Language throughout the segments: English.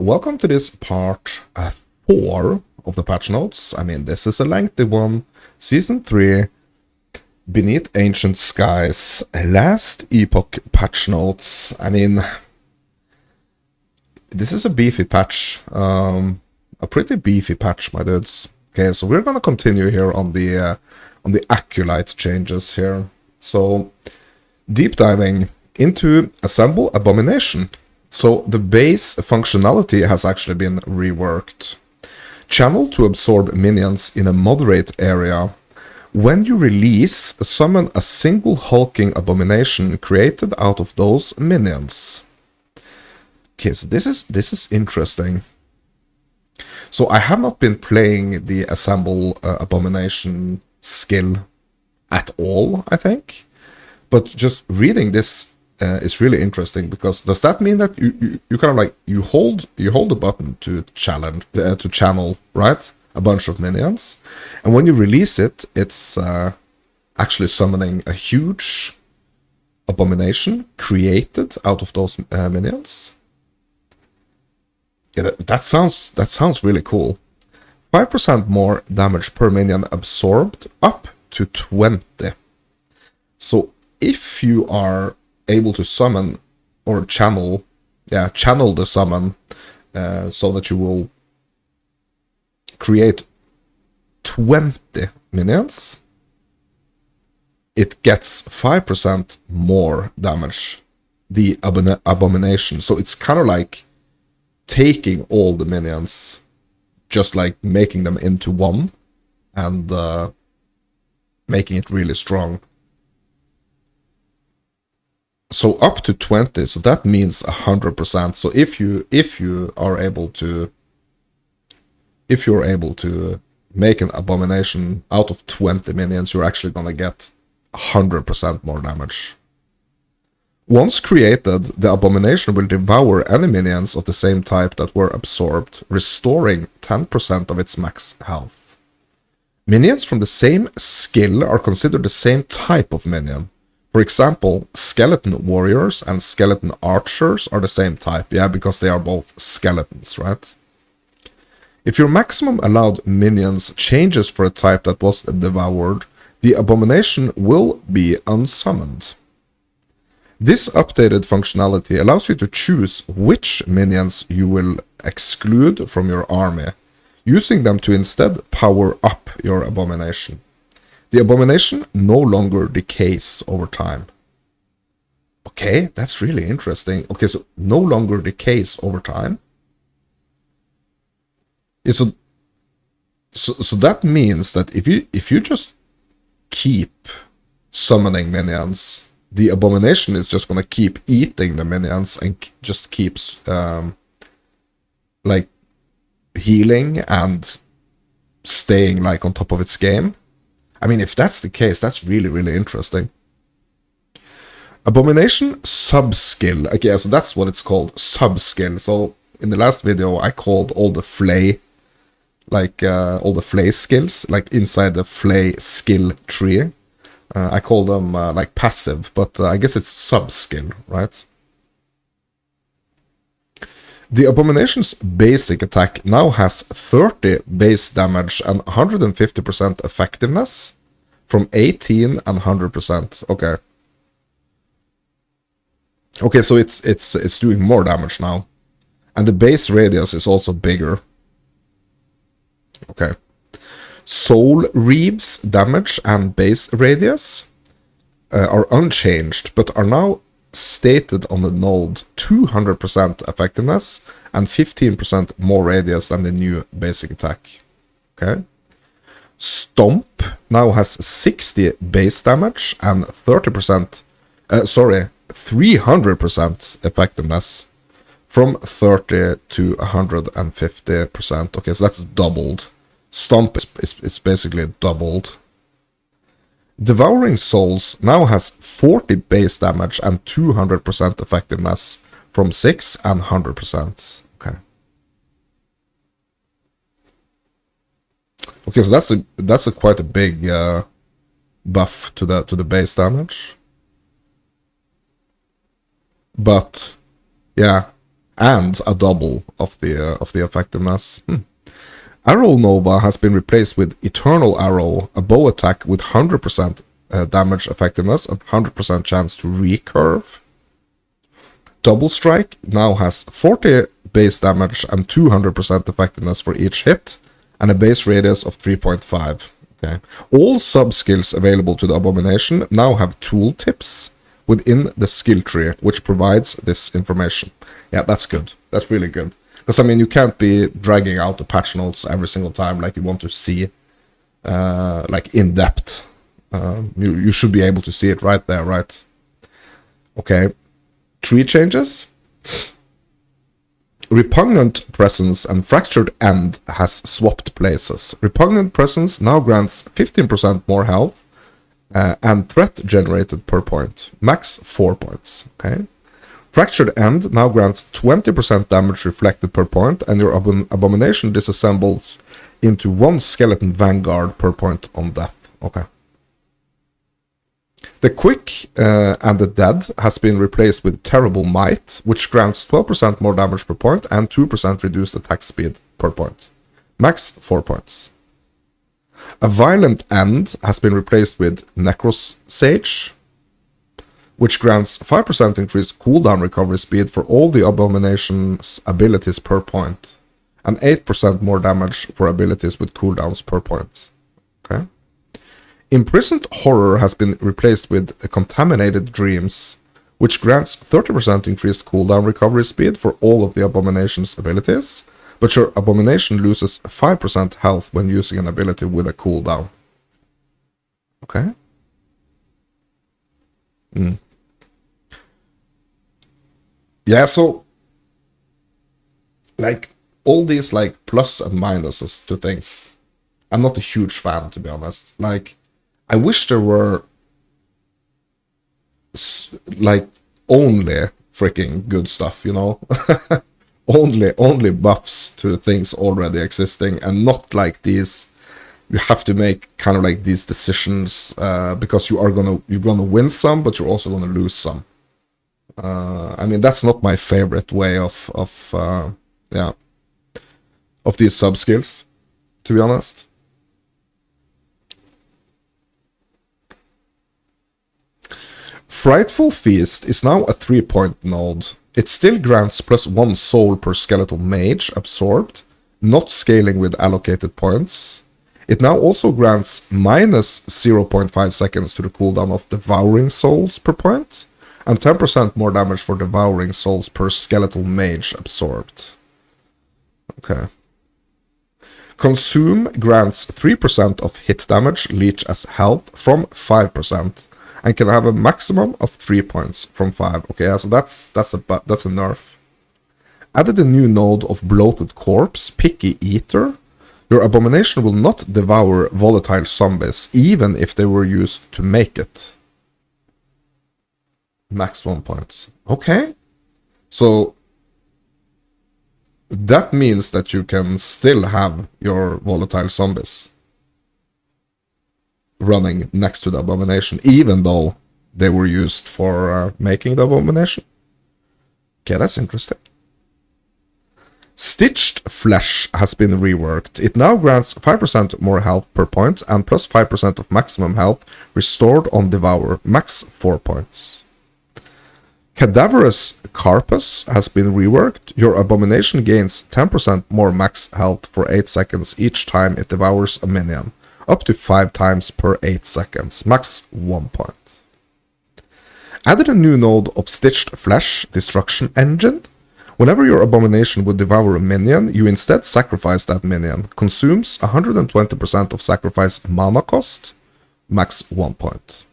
Welcome to this part 4 of the patch notes. I mean, this is a lengthy one. Season 3, Beneath Ancient Skies, Last Epoch patch notes. I mean, this is a beefy patch. A pretty beefy patch, my dudes. Okay, so we're gonna continue here on the Acolyte changes here. So, deep diving into Assemble Abomination. So the base functionality has actually been reworked. Channel to absorb minions in a moderate area. When you release, summon a single hulking abomination created out of those minions. Okay, so this is interesting. So I have not been playing the Assemble Abomination skill at all, I think. But just reading this is really interesting, because does that mean that you kind of like you hold the button to channel, right, a bunch of minions, and when you release it, it's actually summoning a huge abomination created out of those minions? Yeah, that sounds really cool. 5% more damage per minion absorbed, up to 20. So if you are able to summon or channel the summon, so that you will create 20 minions, it gets 5% more damage, the abomination. So it's kind of like taking all the minions, just like making them into one, and making it really strong. So up to 20, so that means 100%. So if you are able to, if you're able to make an abomination out of 20 minions, you're actually gonna get 100% more damage. Once created, the abomination will devour any minions of the same type that were absorbed, restoring 10% of its max health. Minions from the same skill are considered the same type of minion. For example, skeleton warriors and skeleton archers are the same type, yeah, because they are both skeletons, right? If your maximum allowed minions changes for a type that was devoured, the abomination will be unsummoned. This updated functionality allows you to choose which minions you will exclude from your army, using them to instead power up your abomination. The abomination no longer decays over time. Okay, that's really interesting. Okay, so no longer decays over time. Yeah, so that means that if you just keep summoning minions, the abomination is just gonna keep eating the minions and just keeps like healing and staying like on top of its game. I mean, if that's the case, that's really, really interesting. Abomination sub-skill. Okay, so that's what it's called, sub-skill. So in the last video, I called all the flay, like all the flay skills, like inside the flay skill tree. I call them like passive, but I guess it's sub-skill, right? The abomination's basic attack now has 30 base damage and 150% effectiveness, from 18 and 100%. Okay. Okay, so it's doing more damage now, and the base radius is also bigger. Okay. Soul Reave's damage and base radius are unchanged, but are now stated on the node 200% effectiveness and 15% more radius than the new basic attack. Okay. Stomp now has 60 base damage and 300% effectiveness, from 30 to 150%. Okay, so that's doubled. Stomp is basically doubled. Devouring Souls now has 40 base damage and 200% effectiveness, from 6 and 100%. Okay. Okay, so that's a quite a big buff to the base damage. But yeah, and a double of the effectiveness. Arrow Nova has been replaced with Eternal Arrow, a bow attack with 100% damage effectiveness and 100% chance to recurve. Double Strike now has 40 base damage and 200% effectiveness for each hit, and a base radius of 3.5. Okay. All sub-skills available to the Abomination now have tooltips within the skill tree, which provides this information. Yeah, that's good. That's really good. Because, I mean, you can't be dragging out the patch notes every single time like you want to see, like, in depth. You should be able to see it right there, right? Okay. Tree changes. Repugnant Presence and Fractured End has swapped places. Repugnant Presence now grants 15% more health and threat generated per point. Max 4 points. Okay. Fractured End now grants 20% damage reflected per point, and your abomination disassembles into 1 skeleton vanguard per point on death. Okay. The Quick and the Dead has been replaced with Terrible Might, which grants 12% more damage per point and 2% reduced attack speed per point. Max 4 points. A Violent End has been replaced with Necros Sage, which grants 5% increased cooldown recovery speed for all the Abomination's abilities per point, and 8% more damage for abilities with cooldowns per point. Okay. Imprisoned Horror has been replaced with Contaminated Dreams, which grants 30% increased cooldown recovery speed for all of the Abomination's abilities, but your Abomination loses 5% health when using an ability with a cooldown. Okay. Yeah, so, like, all these, like, plus and minuses to things, I'm not a huge fan, to be honest. Like, I wish there were, like, only freaking good stuff, you know? only buffs to things already existing, and not like these, you have to make kind of like these decisions, because you're gonna win some, but you're also gonna lose some. I mean, that's not my favorite way of these sub-skills, to be honest. Frightful Feast is now a 3-point node. It still grants +1 soul per skeletal mage absorbed, not scaling with allocated points. It now also grants minus 0.5 seconds to the cooldown of Devouring Souls per point, and 10% more damage for Devouring Souls per skeletal mage absorbed. Okay. Consume grants 3% of hit damage, leech as health, from 5%, and can have a maximum of 3 points from 5. Okay, yeah, so that's a nerf. Added a new node of Bloated Corpse, Picky Eater. Your abomination will not devour volatile zombies, even if they were used to make it. Max 1 point. Okay. So that means that you can still have your volatile zombies running next to the abomination, even though they were used for making the abomination. Okay, that's interesting. Stitched Flesh has been reworked. It now grants 5% more health per point and plus 5% of maximum health restored on Devour, max 4 points. Cadaverous Carpus has been reworked. Your abomination gains 10% more max health for 8 seconds each time it devours a minion, up to 5 times per 8 seconds, max 1 point. Added a new node of Stitched Flesh, Destruction Engine. Whenever your abomination would devour a minion, you instead sacrifice that minion. Consumes 120% of sacrifice mana cost, max 1 point.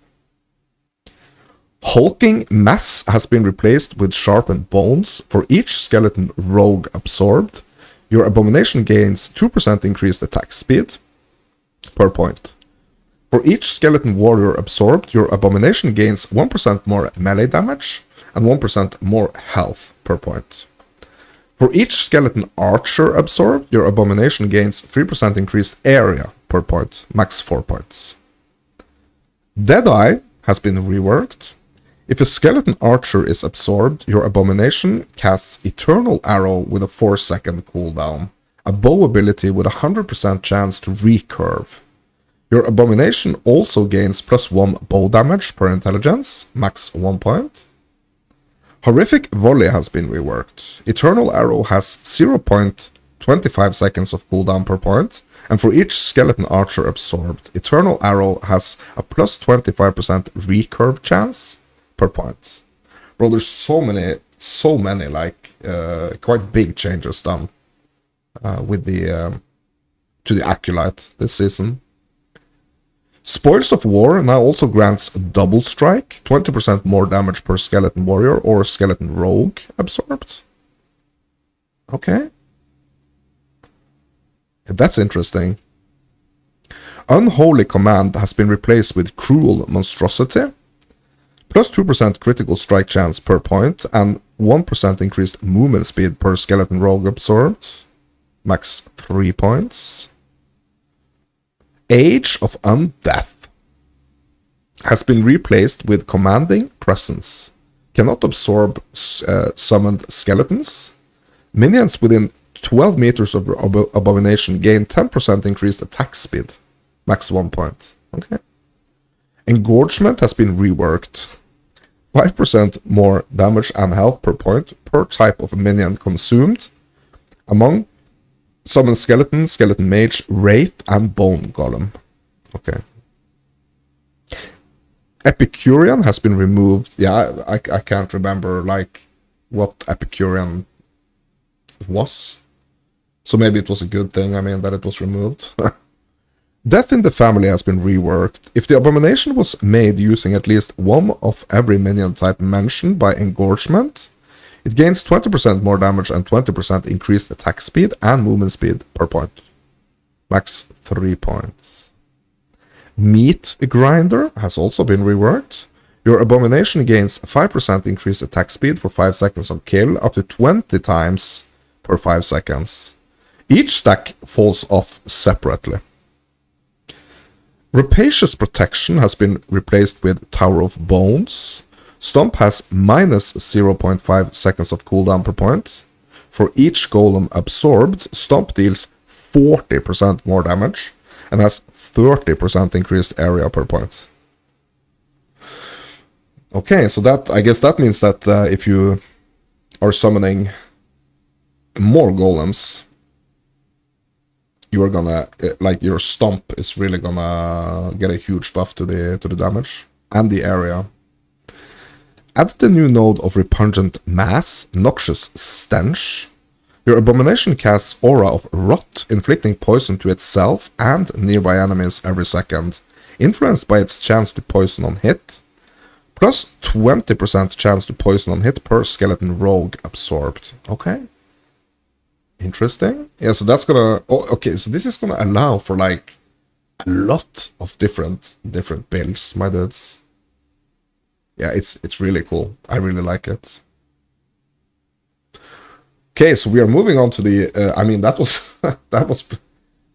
Hulking Mass has been replaced with Sharpened Bones. For each skeleton rogue absorbed, your abomination gains 2% increased attack speed per point. For each skeleton warrior absorbed, your abomination gains 1% more melee damage and 1% more health per point. For each skeleton archer absorbed, your abomination gains 3% increased area per point, max 4 points. Deadeye has been reworked. If a skeleton archer is absorbed, your abomination casts Eternal Arrow with a 4-second cooldown, a bow ability with a 100% chance to recurve. Your abomination also gains +1 bow damage per intelligence, max 1 point. Horrific Volley has been reworked. Eternal Arrow has 0.25 seconds of cooldown per point, and for each skeleton archer absorbed, Eternal Arrow has a +25% recurve chance per point. Bro, there's so many like quite big changes done with the to the Acolyte this season. Spoils of War now also grants double strike, 20% more damage per skeleton warrior or skeleton rogue absorbed. Okay. That's interesting. Unholy Command has been replaced with Cruel Monstrosity, +2% critical strike chance per point, and 1% increased movement speed per skeleton rogue absorbed, max 3 points. Age of Undeath has been replaced with Commanding Presence. Cannot absorb summoned skeletons. Minions within 12 meters of Abomination gain 10% increased attack speed, max 1 point. Okay. Engorgement has been reworked. 5% more damage and health per point per type of minion consumed among Summon Skeleton, Skeleton Mage, Wraith, and Bone Golem. Okay. Epicurean has been removed. Yeah, I can't remember, like, what Epicurean was. So maybe it was a good thing, I mean, that it was removed. Death in the Family has been reworked. If the abomination was made using at least one of every minion type mentioned by engorgement, it gains 20% more damage and 20% increased attack speed and movement speed per point. Max 3 points. Meat Grinder has also been reworked. Your abomination gains 5% increased attack speed for 5 seconds on kill, up to 20 times per 5 seconds. Each stack falls off separately. Rapacious Protection has been replaced with Tower of Bones. Stomp has minus 0.5 seconds of cooldown per point. For each golem absorbed, Stomp deals 40% more damage and has 30% increased area per point. Okay, so that, I guess that means that if you are summoning more golems, you are gonna, like, your Stomp is really gonna get a huge buff to the damage and the area. Add the new node of Repugnant Mass, Noxious Stench. Your abomination casts Aura of Rot, inflicting poison to itself and nearby enemies every second, influenced by its chance to poison on hit, plus 20% chance to poison on hit per skeleton rogue absorbed. Okay. Interesting. Yeah, so that's gonna... Oh, okay, so this is gonna allow for, like, a lot of different builds, my dudes. Yeah, it's really cool. I really like it. Okay, so we are moving on to the... I mean, that was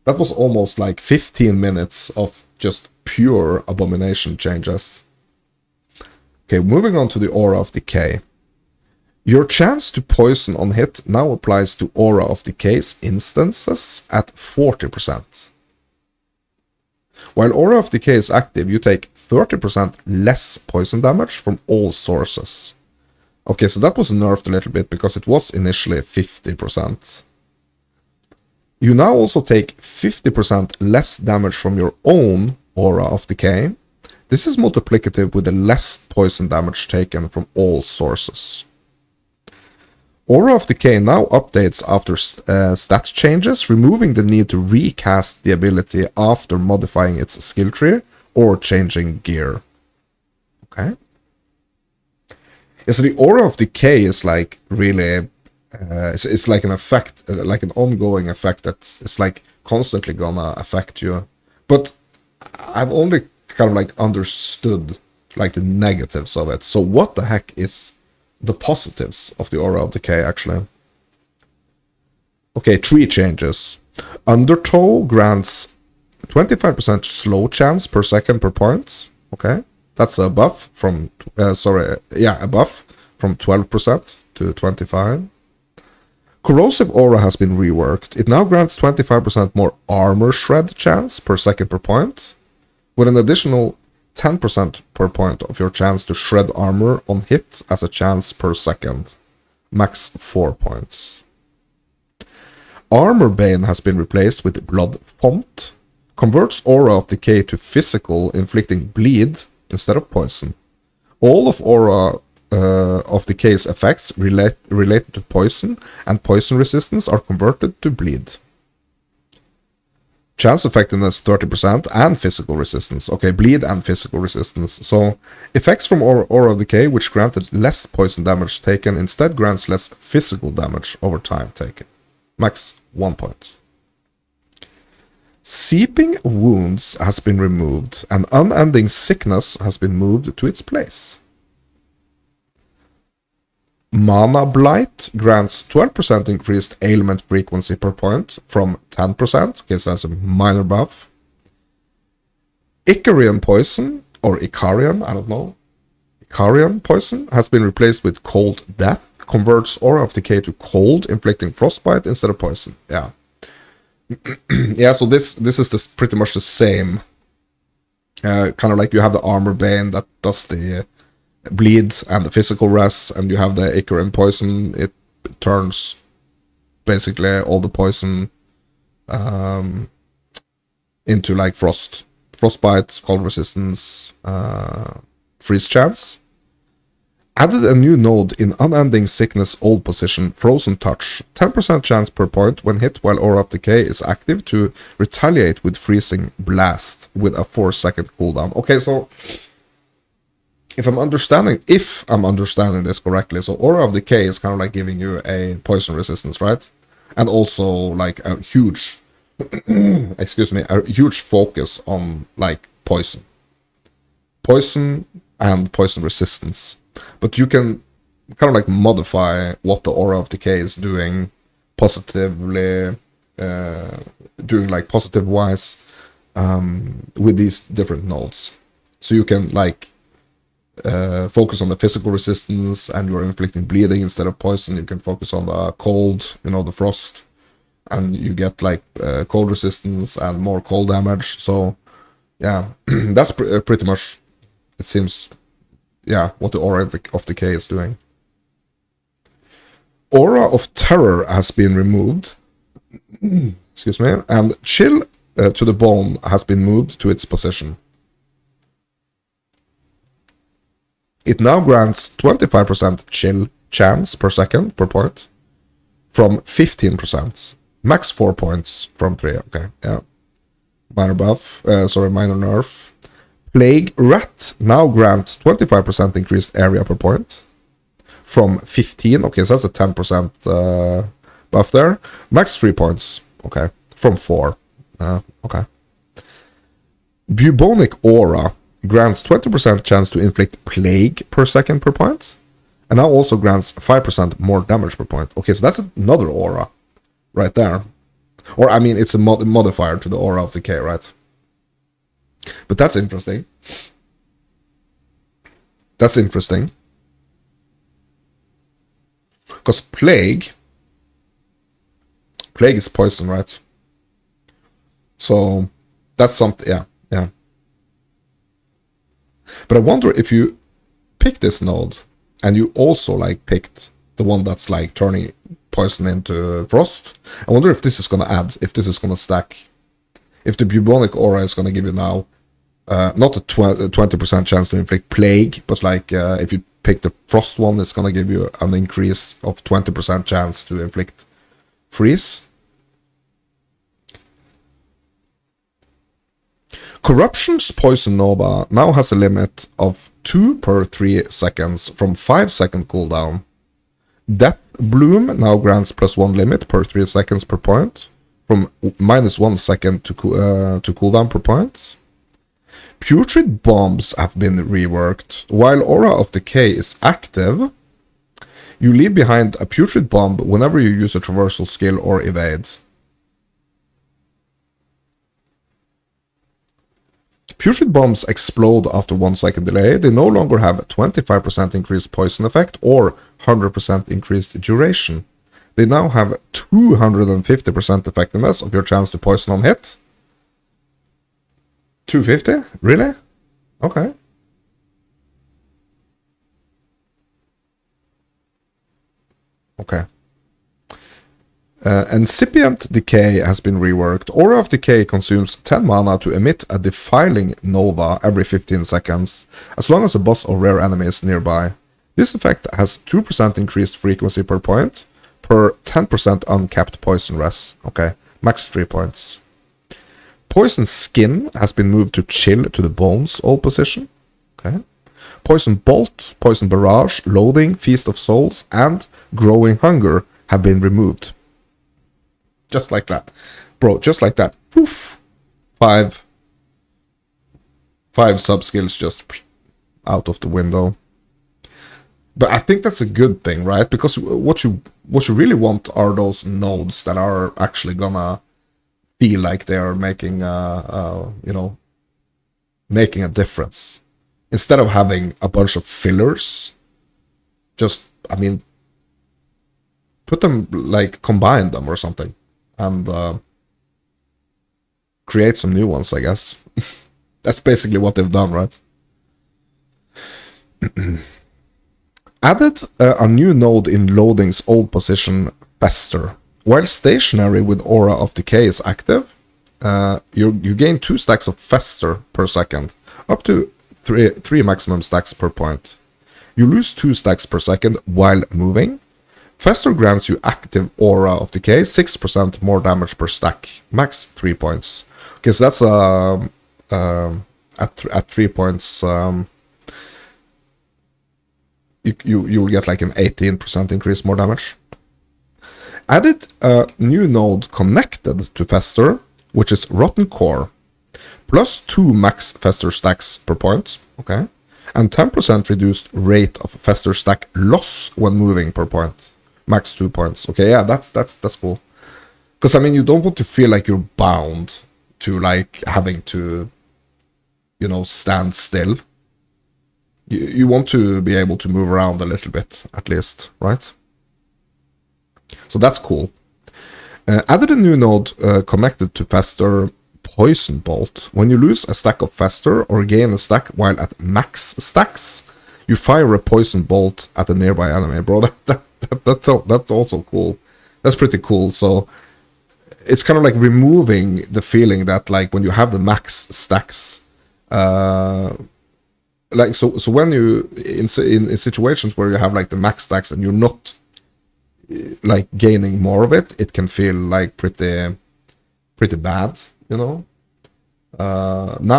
that was almost like 15 minutes of just pure abomination changes. Okay, moving on to the Aura of Decay. Your chance to poison on hit now applies to Aura of Decay's instances at 40%. While Aura of Decay is active, you take 30% less poison damage from all sources. Okay, so that was nerfed a little bit because it was initially 50%. You now also take 50% less damage from your own Aura of Decay. This is multiplicative with the less poison damage taken from all sources. Aura of Decay now updates after stat changes, removing the need to recast the ability after modifying its skill tree or changing gear. Okay. Yeah, so the Aura of Decay is like really... it's like an effect, like an ongoing effect that's like constantly gonna affect you. But I've only kind of like understood like the negatives of it. So what the heck is the positives of the Aura of Decay, actually? Okay, 3 changes. Undertow grants 25% slow chance per second per point. Okay. That's a buff from, a buff from 12% to 25%. Corrosive Aura has been reworked. It now grants 25% more armor shred chance per second per point, with an additional 10% per point of your chance to shred armor on hit as a chance per second. Max 4 points. Armor Bane has been replaced with Blood Font. Converts Aura of Decay to physical, inflicting bleed instead of poison. All of Aura of Decay's effects related to poison and poison resistance are converted to bleed. Chance effectiveness 30% and physical resistance. Okay, bleed and physical resistance. So, effects from Aura of Decay, which granted less poison damage taken, instead grants less physical damage over time taken. Max 1 point. Seeping Wounds has been removed, and Unending Sickness has been moved to its place. Mana Blight grants 12% increased ailment frequency per point from 10%. Okay, so that's a minor buff. Icarian Poison, or Icarian, I don't know. Icarian Poison has been replaced with Cold Death. Converts Aura of Decay to cold, inflicting frostbite instead of poison. Yeah. Yeah, so this is pretty much the same. Kind of like you have the Armor Bane that does the bleed and the physical res, and you have the Icarian Poison. It turns basically all the poison into like frostbite, cold resistance, freeze chance. Added a new node in Unending Sickness Old Position, Frozen Touch. 10% chance per point when hit while Aura of Decay is active to retaliate with Freezing Blast with a 4-second cooldown. Okay, so if I'm understanding this correctly, so Aura of Decay is kind of like giving you a poison resistance, right? And also like a huge, a huge focus on like poison and poison resistance. But you can kind of like modify what the Aura of Decay is doing positively, doing like positive wise with these different nodes. So you can like focus on the physical resistance and you're inflicting bleeding instead of poison. You can focus on the cold, the frost, and you get like cold resistance and more cold damage. So yeah, that's pretty much, it seems, what the Aura of Decay is doing. Aura of Terror has been removed. Excuse me. And Chill to the Bone has been moved to its position. It now grants 25% chill chance per second per point from 15%. Max 4 points from 3. Okay, yeah. Minor buff. Minor nerf. Plague Rat now grants 25% increased area per point from 15. Okay, so that's a 10% buff there. Max 3 points. Okay, from 4. Okay. Bubonic Aura grants 20% chance to inflict plague per second per point, and now also grants 5% more damage per point. Okay, so that's another aura right there. Or, I mean, it's a modifier to the Aura of Decay, right? But that's interesting. That's interesting. Because Plague is poison, right? So, that's something, yeah. But I wonder if you pick this node, and you also, like, picked the one that's, like, turning poison into frost. I wonder if this is gonna add, if this is gonna stack. If the Bubonic Aura is gonna give you now, not a 20% chance to inflict plague, but like if you pick the frost one, it's gonna give you an increase of 20% chance to inflict freeze. Corruption's Poison Nova now has a limit of 2 per 3 seconds from 5-second cooldown. Death Bloom now grants +1 limit per 3 seconds per point from -1 second to cooldown per point. Putrid Bombs have been reworked. While Aura of Decay is active, you leave behind a Putrid Bomb whenever you use a traversal skill or evade. Putrid bombs explode after 1 second delay. They no longer have a 25% increased poison effect or 100% increased duration. They now have 250% effectiveness of your chance to poison on hit. 250? Really? Okay. Okay. Incipient Decay has been reworked. Aura of Decay consumes 10 mana to emit a defiling nova every 15 seconds, as long as a boss or rare enemy is nearby. This effect has 2% increased frequency per point, per 10% uncapped poison res. Okay, max 3 points. Poison Skin has been moved to chill to the bones all position. Okay. Poison Bolt, Poison Barrage, Loading, Feast of Souls, and Growing Hunger have been removed. Just like that. Bro, just like that. Poof. Five sub-skills just out of the window. But I think that's a good thing, right? Because what you really want are those nodes that are actually gonna feel like they are making making a difference. Instead of having a bunch of fillers, just, I mean, put them, like, combine them or something. And create some new ones, I guess. That's basically what they've done, right? Added a new node in Loading's old position, Fester. While stationary with Aura of Decay is active, you gain 2 stacks of Fester per second, up to 3 maximum stacks per point. You lose 2 stacks per second while moving. Fester grants you active Aura of Decay, 6% more damage per stack, max 3 points. Okay, so that's at 3 points, you'll get like an 18% increase more damage. Added a new node connected to Fester, which is Rotten Core, plus 2 max Fester stacks per point, okay, and 10% reduced rate of Fester stack loss when moving per point. Max 2 points. Okay, yeah, that's cool. Because, I mean, you don't want to feel like you're bound to, like, having to, stand still. You want to be able to move around a little bit, at least, right? So that's cool. Added a new node connected to Fester, Poison Bolt. When you lose a stack of Fester or gain a stack while at max stacks, you fire a Poison Bolt at a nearby enemy. Bro, that's also cool. That's pretty cool. So it's kind of like removing the feeling that, like, when you have the max stacks, like, so when you in situations where you have like the max stacks and you're not like gaining more of it, it can feel like pretty bad, now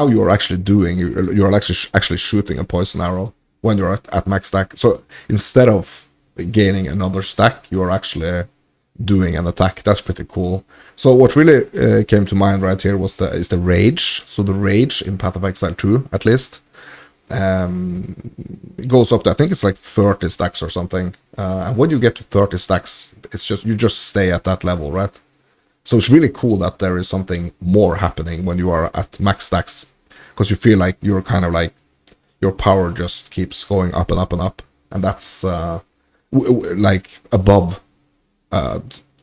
you're actually you're actually shooting a poison arrow when you're at max stack. So instead of gaining another stack, you're actually doing an attack. That's pretty cool. So what really came to mind right here is the rage. So the rage in Path of Exile 2, at least, it goes up to, I think it's like 30 stacks or something. And when you get to 30 stacks, it's just, you just stay at that level, right? So it's really cool that there is something more happening when you are at max stacks, because you feel like you're kind of like, your power just keeps going up and up and up. And that's like above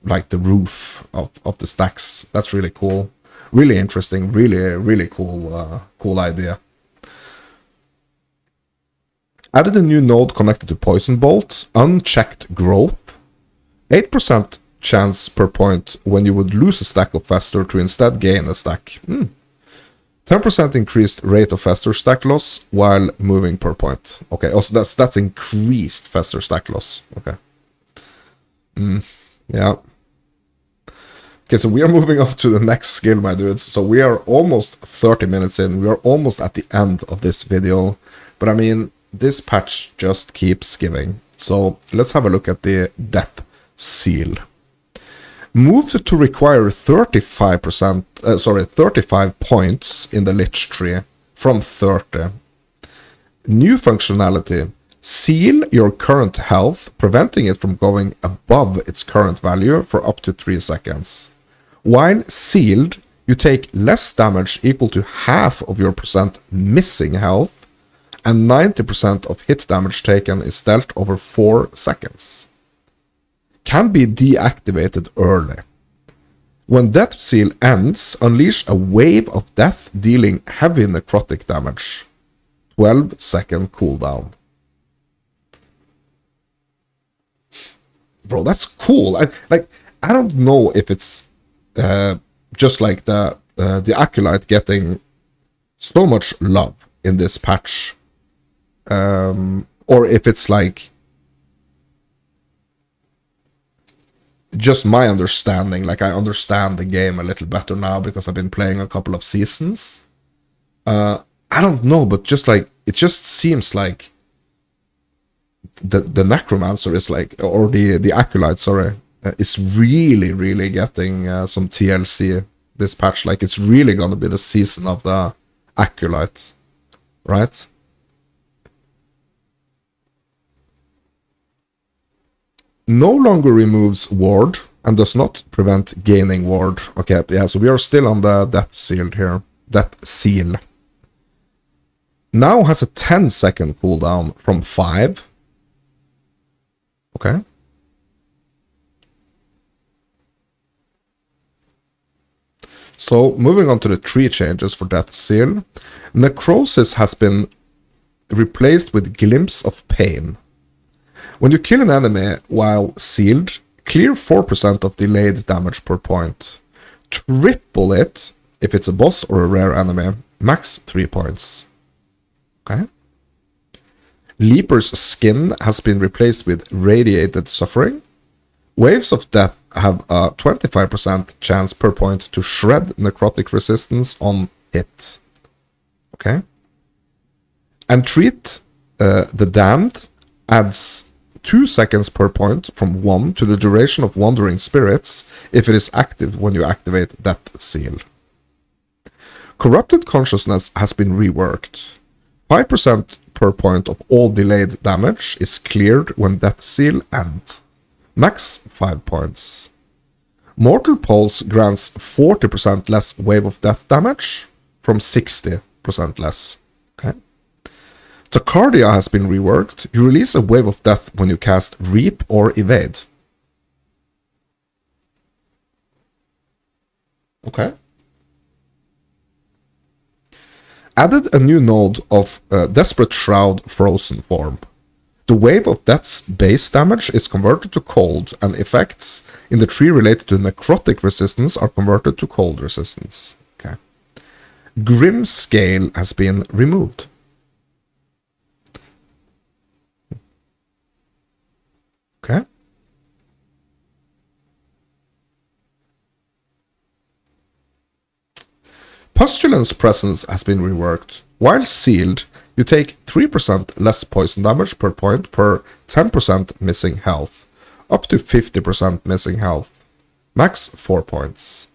like the roof of the stacks. That's really cool. Really interesting. Really cool idea. Added a new node connected to Poison Bolt, Unchecked Growth. 8% chance per point when you would lose a stack of Fester to instead gain a stack. 10% increased rate of Fester stack loss while moving per point. Okay, also that's increased Fester stack loss. Okay. Yeah. Okay, so we are moving on to the next skill, my dudes. So we are almost 30 minutes in. We are almost at the end of this video. But I mean, this patch just keeps giving. So let's have a look at the Death Seal. Moved to require 35 points in the Lich Tree from 30. New functionality. Seal your current health, preventing it from going above its current value for up to 3 seconds. While sealed, you take less damage equal to half of your percent missing health, and 90% of hit damage taken is dealt over 4 seconds. Can be deactivated early. When Death Seal ends, unleash a wave of death dealing heavy necrotic damage. 12-second cooldown. Bro, that's cool. I don't know if it's just like the Acolyte getting so much love in this patch, or if it's like just my understanding. Like, I understand the game a little better now because I've been playing a couple of seasons. I don't know, but just like it just seems like the Necromancer is like, or the Acolyte, sorry, is really getting some TLC this patch. Like, it's really gonna be the season of the Acolyte, right? No longer removes ward and does not prevent gaining ward. Okay, yeah, so we are still on the Death Seal here. Death Seal. Now has a 10-second cooldown from 5. Okay. So, moving on to the 3 changes for Death Seal. Necrosis has been replaced with Glimpse of Pain. When you kill an enemy while sealed, clear 4% of delayed damage per point. Triple it if it's a boss or a rare enemy. Max 3 points. Okay. Leaper's Skin has been replaced with Radiated Suffering. Waves of Death have a 25% chance per point to shred necrotic resistance on hit. Okay. And Treat the Damned adds 2 seconds per point from 1 to the duration of Wandering Spirits if it is active when you activate Death Seal. Corrupted Consciousness has been reworked. 5% per point of all delayed damage is cleared when Death Seal ends. Max 5 points. Mortal Pulse grants 40% less Wave of Death damage from 60% less. Okay. Tachardia has been reworked. You release a Wave of Death when you cast Reap or Evade. Okay. Added a new node of Desperate Shroud Frozen form. The Wave of Death's base damage is converted to cold, and effects in the tree related to necrotic resistance are converted to cold resistance. Okay. Grim Scale has been removed. Okay. Pustulence Presence has been reworked. While sealed, you take 3% less poison damage per point per 10% missing health, up to 50% missing health. Max 4 points.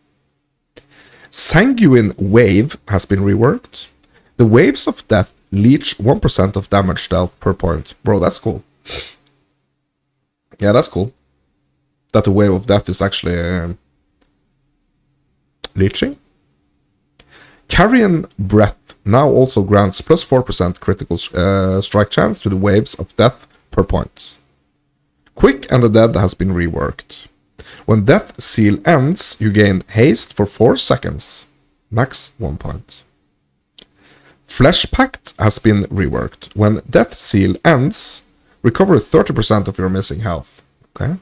Sanguine Wave has been reworked. The Waves of Death leech 1% of damage dealt per point. Bro, that's cool. Yeah, that's cool. That the Wave of Death is actually leeching. Carrion Breath now also grants plus 4% critical strike chance to the Waves of Death per point. Quick and the Dead has been reworked. When Death Seal ends, you gain haste for 4 seconds. Max 1 point. Flesh Pact has been reworked. When Death Seal ends, recover 30% of your missing health. Okay.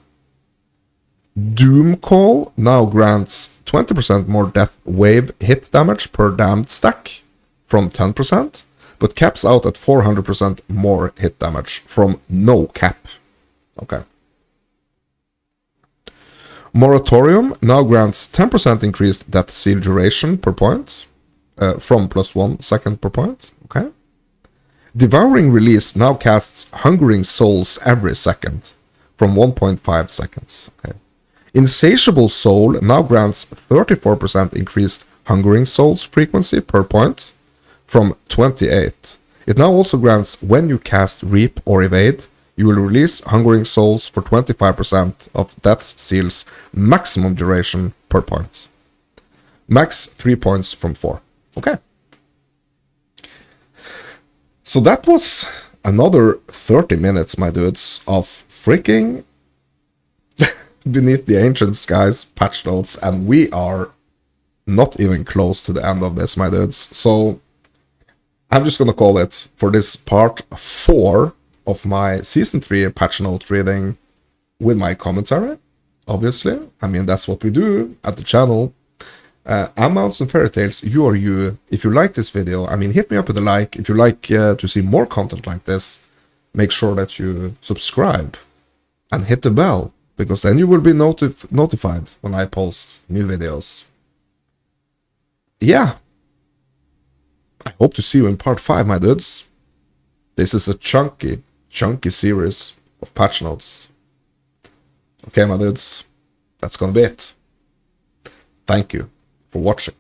Doom Call now grants 20% more death wave hit damage per damned stack from 10%, but caps out at 400% more hit damage from no cap. Okay. Moratorium now grants 10% increased death seal duration per point from plus 1 second per point. Okay. Devouring Release now casts Hungering Souls every second from 1.5 seconds. Okay. Insatiable Soul now grants 34% increased Hungering Souls frequency per point from 28. It now also grants when you cast Reap or Evade, you will release Hungering Souls for 25% of Death Seal's maximum duration per point. Max 3 points from 4. Okay. So that was another 30 minutes, my dudes, of freaking Beneath the Ancient Skies patch notes, and we are not even close to the end of this, my dudes. So I'm just gonna call it for this part 4 of my Season 3 patch note reading with my commentary, obviously. I mean, that's what we do at the channel. I'm Mounts and Fairy Tales, you are you. If you like this video, I mean, hit me up with a like. If you like to see more content like this, make sure that you subscribe and hit the bell, because then you will be notified when I post new videos. Yeah. I hope to see you in part 5, my dudes. This is a chunky series of patch notes. Okay, my dudes, that's gonna be it. Thank you for watching.